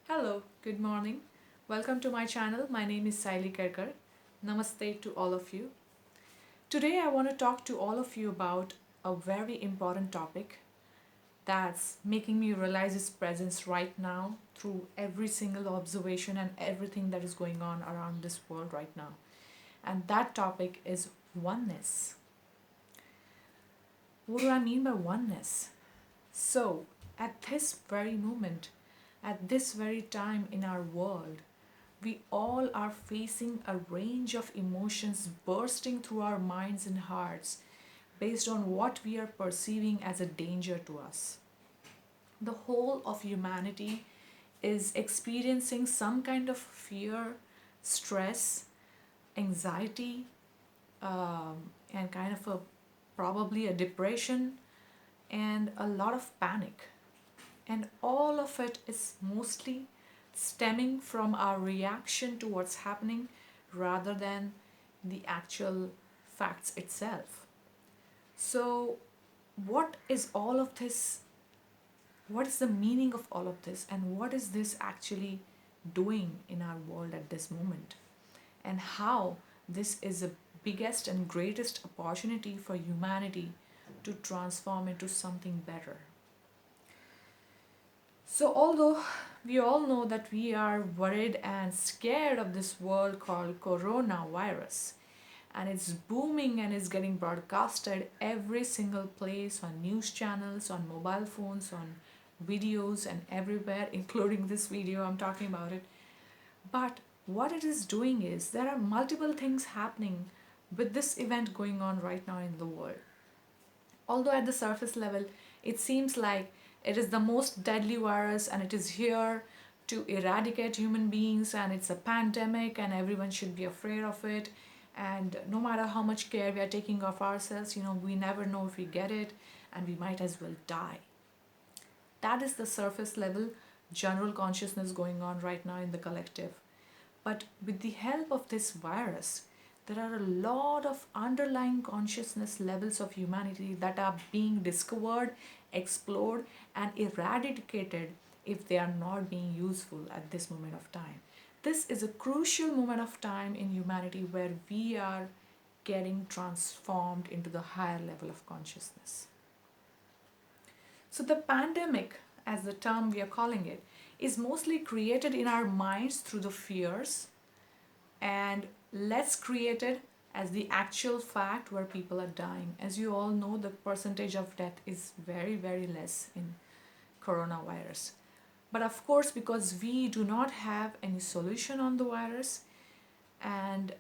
Hello, good morning. Welcome to my channel. My name is Saili Kerkar. Namaste to all of you. Today I want to talk to all of you about a very important topic that's making me realize its presence right now through every single observation and everything that is going on around this world right now. And that topic is oneness. What do I mean by oneness? So, at this very moment, at this very time in our world, we all are facing a range of emotions bursting through our minds and hearts based on what we are perceiving as a danger to us. The whole of humanity is experiencing some kind of fear, stress, anxiety, and kind of a probably a depression and a lot of panic. And all of it is mostly stemming from our reaction to what's happening rather than the actual facts itself. So, what is all of this? What is the meaning of all of this? And what is this actually doing in our world at this moment? And how this is the biggest and greatest opportunity for humanity to transform into something better. So, although we all know that we are worried and scared of this world called coronavirus, and it's booming and it's getting broadcasted every single place on news channels, on mobile phones, on videos, and everywhere, including this video, I'm talking about it. But what it is doing is there are multiple things happening with this event going on right now in the world. Although at the surface level, it seems like it is the most deadly virus and it is here to eradicate human beings and it's a pandemic and everyone should be afraid of it. And no matter how much care we are taking of ourselves, we never know if we get it and we might as well die. That is the surface level general consciousness going on right now in the collective. But with the help of this virus, there are a lot of underlying consciousness levels of humanity that are being discovered, explored, and eradicated if they are not being useful at this moment of time. This is a crucial moment of time in humanity where we are getting transformed into the higher level of consciousness. So, the pandemic, as the term we are calling it, is mostly created in our minds through the fears and less created as the actual fact where people are dying. As you all know, the percentage of death is very, very less in coronavirus. But of course, because we do not have any solution on the virus and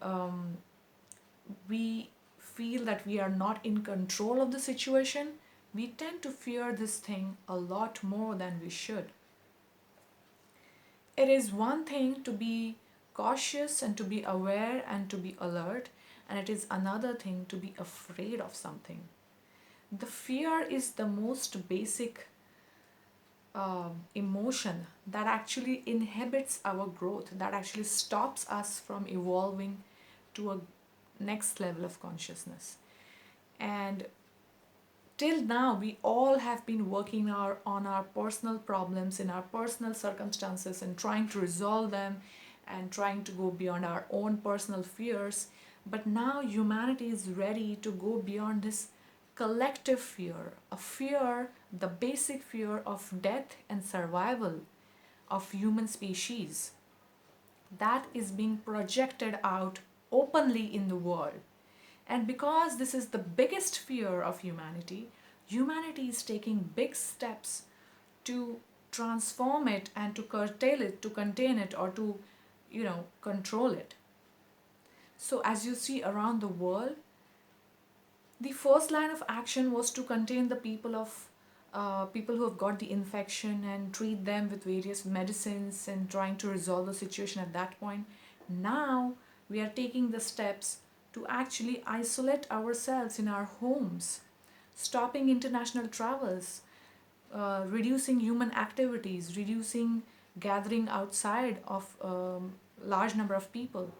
we feel that we are not in control of the situation, we tend to fear this thing a lot more than we should. It is one thing to be cautious and to be aware and to be alert, and it is another thing to be afraid of something. The fear is the most basic emotion that actually inhibits our growth, that actually stops us from evolving to a next level of consciousness. And till now, we all have been working on our personal problems in our personal circumstances and trying to resolve them and trying to go beyond our own personal fears. But now humanity is ready to go beyond this collective fear, a fear, the basic fear of death and survival of human species that is being projected out openly in the world. And because this is the biggest fear of humanity, humanity is taking big steps to transform it and to curtail it, to contain it, or to, control it. So, as you see around the world, the first line of action was to contain the people who have got the infection and treat them with various medicines and trying to resolve the situation at that point. Now we are taking the steps to actually isolate ourselves in our homes, stopping international travels, reducing human activities, reducing gathering outside of large number of people.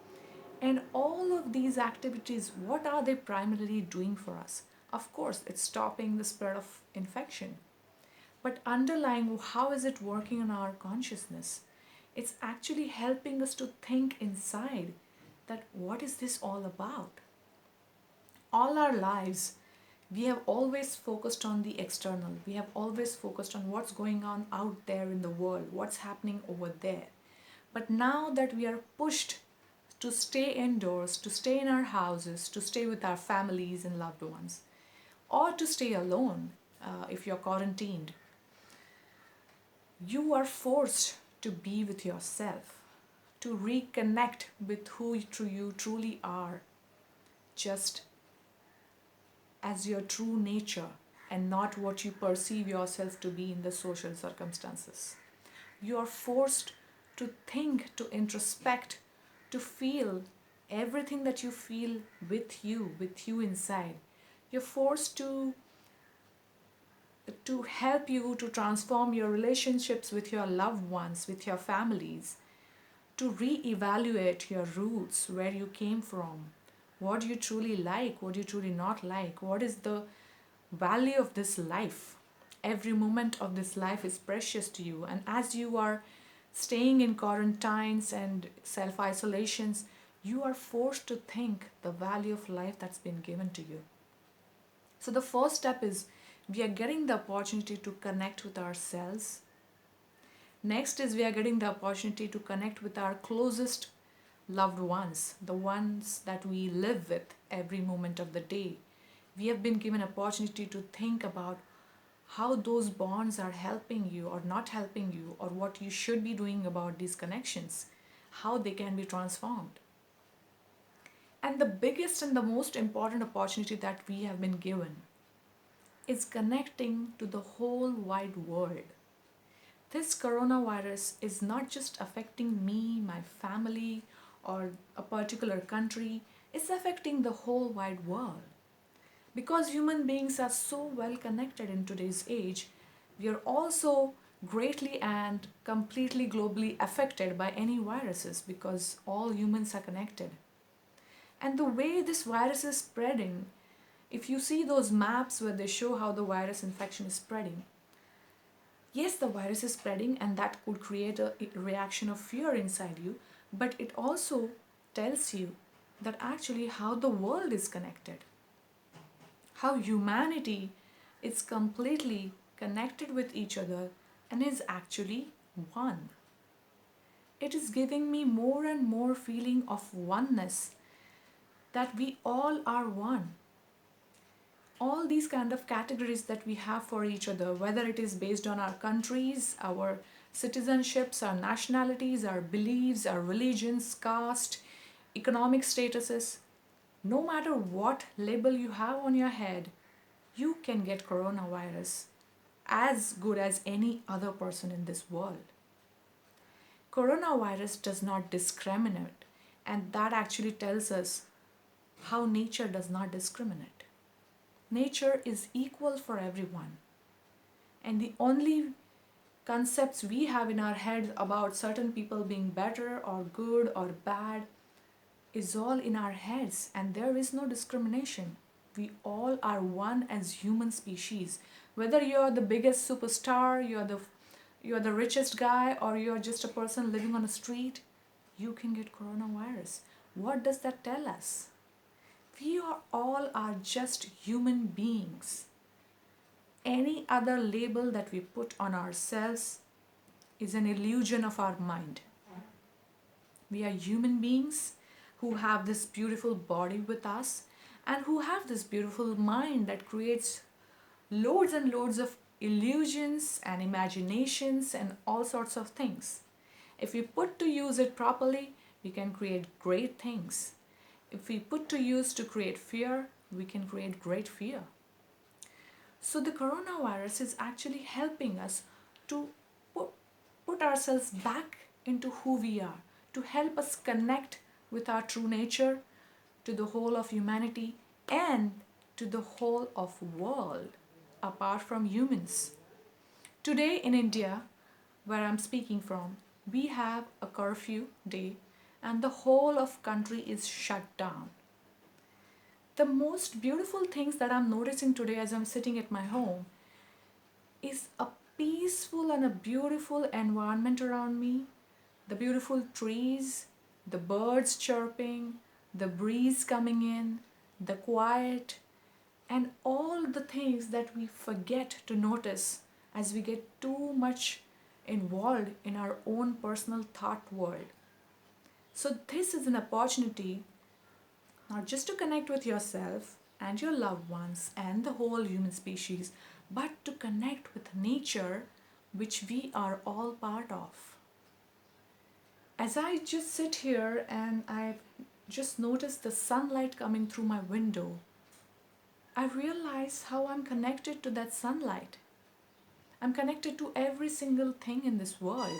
And all of these activities, what are they primarily doing for us? Of course, it's stopping the spread of infection. But underlying, how is it working on our consciousness? It's actually helping us to think inside that what is this all about? All our lives, we have always focused on the external. We have always focused on what's going on out there in the world, what's happening over there. But now that we are pushed to stay indoors, to stay in our houses, to stay with our families and loved ones, or to stay alone if you're quarantined, you are forced to be with yourself, to reconnect with who you truly are, just as your true nature and not what you perceive yourself to be in the social circumstances. You are forced to think, to introspect, to feel everything that you feel with you inside. You're forced to help you to transform your relationships with your loved ones, with your families, to re-evaluate your roots, where you came from, what you truly like, what you truly not like, what is the value of this life. Every moment of this life is precious to you, and as you are staying in quarantines and self-isolations, you are forced to think the value of life that's been given to you. So the first step is we are getting the opportunity to connect with ourselves. Next is we are getting the opportunity to connect with our closest loved ones, the ones that we live with every moment of the day. We have been given opportunity to think about how those bonds are helping you or not helping you, or what you should be doing about these connections, how they can be transformed. And the biggest and the most important opportunity that we have been given is connecting to the whole wide world. This coronavirus is not just affecting me, my family, or a particular country, it's affecting the whole wide world. Because human beings are so well connected in today's age, we are also greatly and completely globally affected by any viruses because all humans are connected. And the way this virus is spreading, if you see those maps where they show how the virus infection is spreading, yes, the virus is spreading and that could create a reaction of fear inside you, but it also tells you that actually how the world is connected, how humanity is completely connected with each other and is actually one. It is giving me more and more feeling of oneness, that we all are one. All these kind of categories that we have for each other, whether it is based on our countries, our citizenships, our nationalities, our beliefs, our religions, caste, economic statuses, no matter what label you have on your head, you can get coronavirus as good as any other person in this world. Coronavirus does not discriminate, and that actually tells us how nature does not discriminate. Nature is equal for everyone. And the only concepts we have in our heads about certain people being better or good or bad is all in our heads, and there is no discrimination. We all are one as human species. Whether you're the biggest superstar, you're the richest guy, or you're just a person living on a street, you can get coronavirus. What does that tell us? We are all are just human beings. Any other label that we put on ourselves is an illusion of our mind. We are human beings who have this beautiful body with us and who have this beautiful mind that creates loads and loads of illusions and imaginations and all sorts of things. If we put to use it properly, we can create great things. If we put to use to create fear, we can create great fear. So the coronavirus is actually helping us to put ourselves back into who we are, to help us connect with our true nature, to the whole of humanity, and to the whole of world, apart from humans. Today in India, where I'm speaking from, we have a curfew day and the whole of country is shut down. The most beautiful things that I'm noticing today as I'm sitting at my home is a peaceful and a beautiful environment around me. The beautiful trees, the birds chirping, the breeze coming in, the quiet, and all the things that we forget to notice as we get too much involved in our own personal thought world. So, this is an opportunity not just to connect with yourself and your loved ones and the whole human species, but to connect with nature, which we are all part of. As I just sit here and I just notice the sunlight coming through my window, I realize how I'm connected to that sunlight. I'm connected to every single thing in this world.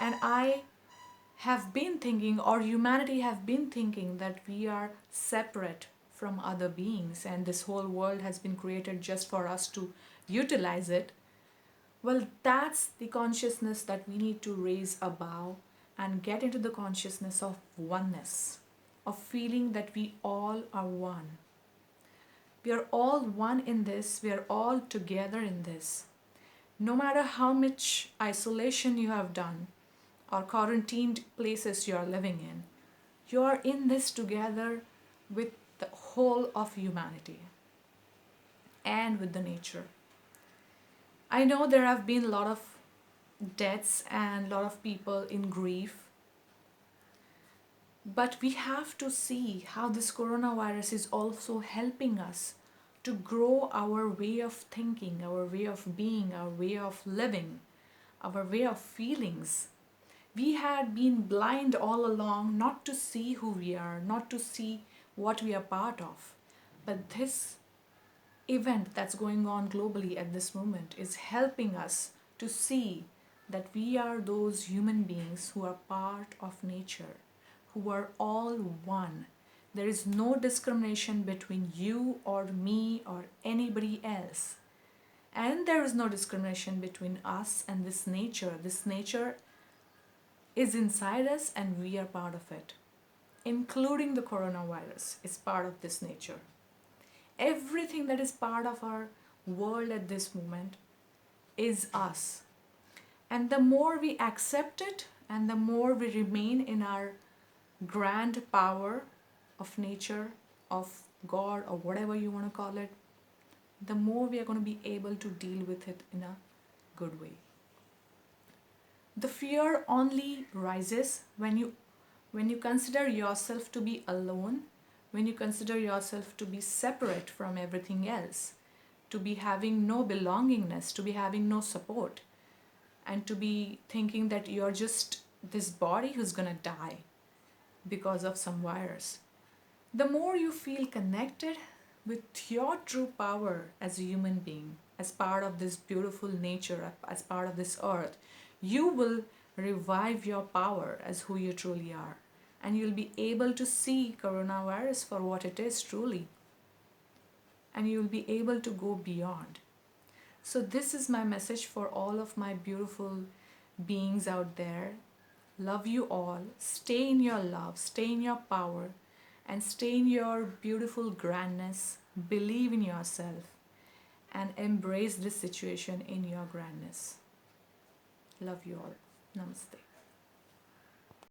And I have been thinking, or humanity have been thinking, that we are separate from other beings and this whole world has been created just for us to utilize it. Well, that's the consciousness that we need to raise above and get into the consciousness of oneness, of feeling that we all are one. We are all one in this, we are all together in this. No matter how much isolation you have done or quarantined places you are living in, you are in this together with the whole of humanity and with the nature. I know there have been a lot of deaths and a lot of people in grief, but we have to see how this coronavirus is also helping us to grow our way of thinking, our way of being, our way of living, our way of feelings. We had been blind all along not to see who we are, not to see what we are part of. But this event that's going on globally at this moment is helping us to see that we are those human beings who are part of nature, who are all one. There is no discrimination between you or me or anybody else. And there is no discrimination between us and this nature. This nature is inside us and we are part of it. Including the coronavirus is part of this nature. Everything that is part of our world at this moment is us. And the more we accept it and the more we remain in our grand power of nature, of God, or whatever you want to call it, the more we are going to be able to deal with it in a good way. The fear only rises when you consider yourself to be alone, when you consider yourself to be separate from everything else, to be having no belongingness, to be having no support, and to be thinking that you're just this body who's gonna die because of some virus. The more you feel connected with your true power as a human being, as part of this beautiful nature, as part of this earth, you will revive your power as who you truly are. And you'll be able to see coronavirus for what it is truly. And you'll be able to go beyond. So this is my message for all of my beautiful beings out there. Love you all. Stay in your love, stay in your power, and stay in your beautiful grandness. Believe in yourself and embrace this situation in your grandness. Love you all. Namaste.